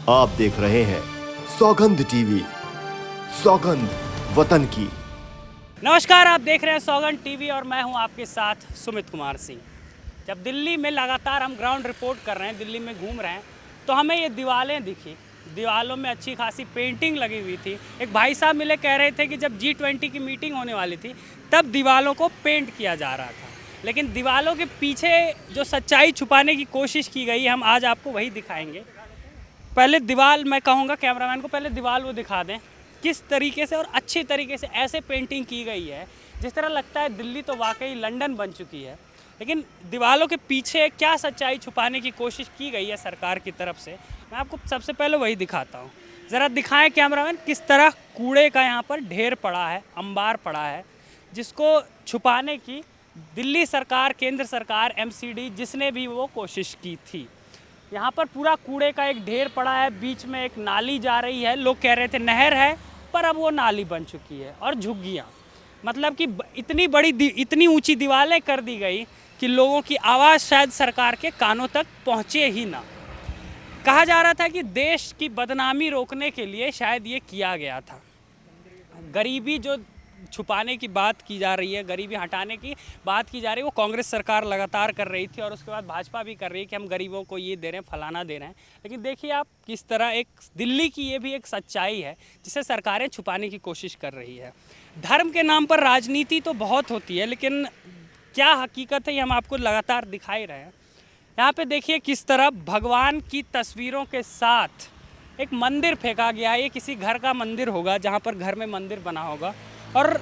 आप देख रहे हैं सौगंध टीवी, सौगंध वतन की। नमस्कार, आप देख रहे हैं सौगंध टीवी और मैं हूं आपके साथ सुमित कुमार सिंह। जब दिल्ली में लगातार हम ग्राउंड रिपोर्ट कर रहे हैं, दिल्ली में घूम रहे हैं, तो हमें ये दीवारें दिखी। दीवारों में अच्छी खासी पेंटिंग लगी हुई थी। एक भाई साहब मिले, कह रहे थे कि जब G20 की मीटिंग होने वाली थी तब दीवारों को पेंट किया जा रहा था, लेकिन दीवारों के पीछे जो सच्चाई छुपाने की कोशिश की गई, हम आज आपको वही दिखाएंगे। पहले दीवार, मैं कहूँगा कैमरामैन को पहले दीवार वो दिखा दें किस तरीके से और अच्छी तरीके से ऐसे पेंटिंग की गई है जिस तरह लगता है दिल्ली तो वाकई लंदन बन चुकी है। लेकिन दीवारों के पीछे क्या सच्चाई छुपाने की कोशिश की गई है सरकार की तरफ से, मैं आपको सबसे पहले वही दिखाता हूँ। ज़रा दिखाएं कैमरामैन, किस तरह कूड़े का यहाँ पर ढेर पड़ा है, अंबार पड़ा है, जिसको छुपाने की दिल्ली सरकार, केंद्र सरकार, MCD जिसने भी वो कोशिश की थी। यहाँ पर पूरा कूड़े का एक ढेर पड़ा है, बीच में एक नाली जा रही है। लोग कह रहे थे नहर है, पर अब वो नाली बन चुकी है। और झुग्गियाँ, मतलब कि इतनी ऊंची दीवारें कर दी गई कि लोगों की आवाज़ शायद सरकार के कानों तक पहुँचे ही ना। कहा जा रहा था कि देश की बदनामी रोकने के लिए शायद ये किया गया था। गरीबी जो छुपाने की बात की जा रही है, गरीबी हटाने की बात की जा रही है, वो कांग्रेस सरकार लगातार कर रही थी और उसके बाद भाजपा भी कर रही है कि हम गरीबों को ये दे रहे हैं, फलाना दे रहे हैं। लेकिन देखिए आप किस तरह एक दिल्ली की ये भी एक सच्चाई है जिसे सरकारें छुपाने की कोशिश कर रही है। धर्म के नाम पर राजनीति तो बहुत होती है, लेकिन क्या हकीकत है ये हम आपको लगातार दिखा ही रहे हैं। यहाँ पे देखिए किस तरह भगवान की तस्वीरों के साथ एक मंदिर फेंका गया है। ये किसी घर का मंदिर होगा, जहाँ पर घर में मंदिर बना होगा, और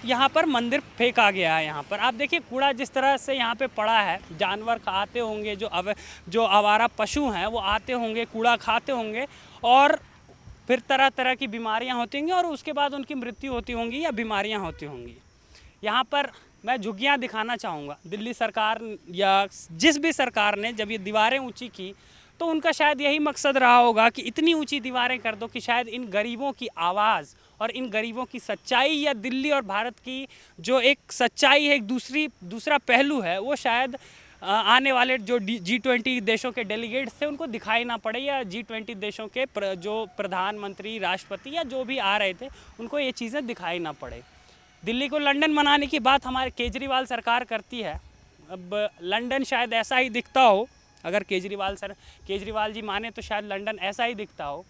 यहाँ पर मंदिर फेंका गया है। यहाँ पर आप देखिए कूड़ा जिस तरह से यहाँ पे पड़ा है, जानवर आते होंगे, जो आवारा पशु हैं वो आते होंगे, कूड़ा खाते होंगे और फिर तरह तरह की बीमारियाँ होती होंगी और उसके बाद उनकी मृत्यु होती होंगी या बीमारियाँ होती होंगी। यहाँ पर मैं झुग्गियाँ दिखाना चाहूँगा। दिल्ली सरकार या जिस भी सरकार ने जब ये दीवारें ऊंची की तो उनका शायद यही मकसद रहा होगा कि इतनी ऊंची दीवारें कर दो कि शायद इन गरीबों की आवाज़ और इन गरीबों की सच्चाई, या दिल्ली और भारत की जो एक सच्चाई है, एक दूसरा पहलू है, वो शायद आने वाले जो G20 देशों के डेलीगेट्स थे उनको दिखाई ना पड़े, या G20 देशों के जो प्रधानमंत्री, राष्ट्रपति या जो भी आ रहे थे उनको ये चीज़ें दिखाई ना पड़े। दिल्ली को लंदन बनाने की बात हमारे केजरीवाल सरकार करती है। अब लंदन शायद ऐसा ही दिखता हो, अगर केजरीवाल जी माने तो शायद लंदन ऐसा ही दिखता हो।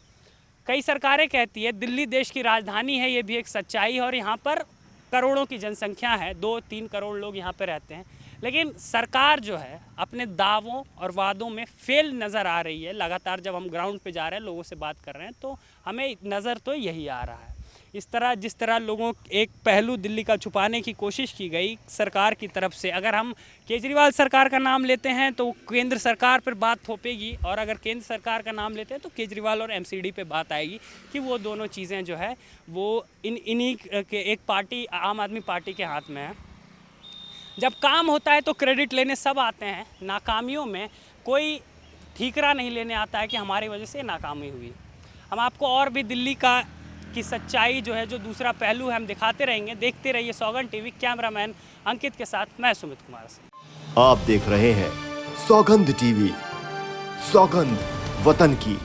कई सरकारें कहती है दिल्ली देश की राजधानी है, ये भी एक सच्चाई है और यहाँ पर करोड़ों की जनसंख्या है, 2-3 करोड़ लोग यहाँ पर रहते हैं। लेकिन सरकार जो है अपने दावों और वादों में फेल नज़र आ रही है। लगातार जब हम ग्राउंड पे जा रहे हैं, लोगों से बात कर रहे हैं, तो हमें नज़र तो यही आ रहा है। जिस तरह लोगों एक पहलू दिल्ली का छुपाने की कोशिश की गई सरकार की तरफ से। अगर हम केजरीवाल सरकार का नाम लेते हैं तो केंद्र सरकार पर बात थोपेगी, और अगर केंद्र सरकार का नाम लेते हैं तो केजरीवाल और MCD पे बात आएगी कि वो दोनों चीज़ें जो है वो इन्हीं के एक पार्टी, आम आदमी पार्टी के हाथ में है। जब काम होता है तो क्रेडिट लेने सब आते हैं, नाकामियों में कोई ठीकरा नहीं लेने आता है कि हमारी वजह से नाकामी हुई। हम आपको और भी दिल्ली की सच्चाई जो है, जो दूसरा पहलू है, हम दिखाते रहेंगे। देखते रहिए सौगंध टीवी। कैमरामैन अंकित के साथ मैं सुमित कुमार सिंह। आप देख रहे हैं सौगंध टीवी, सौगंध वतन की।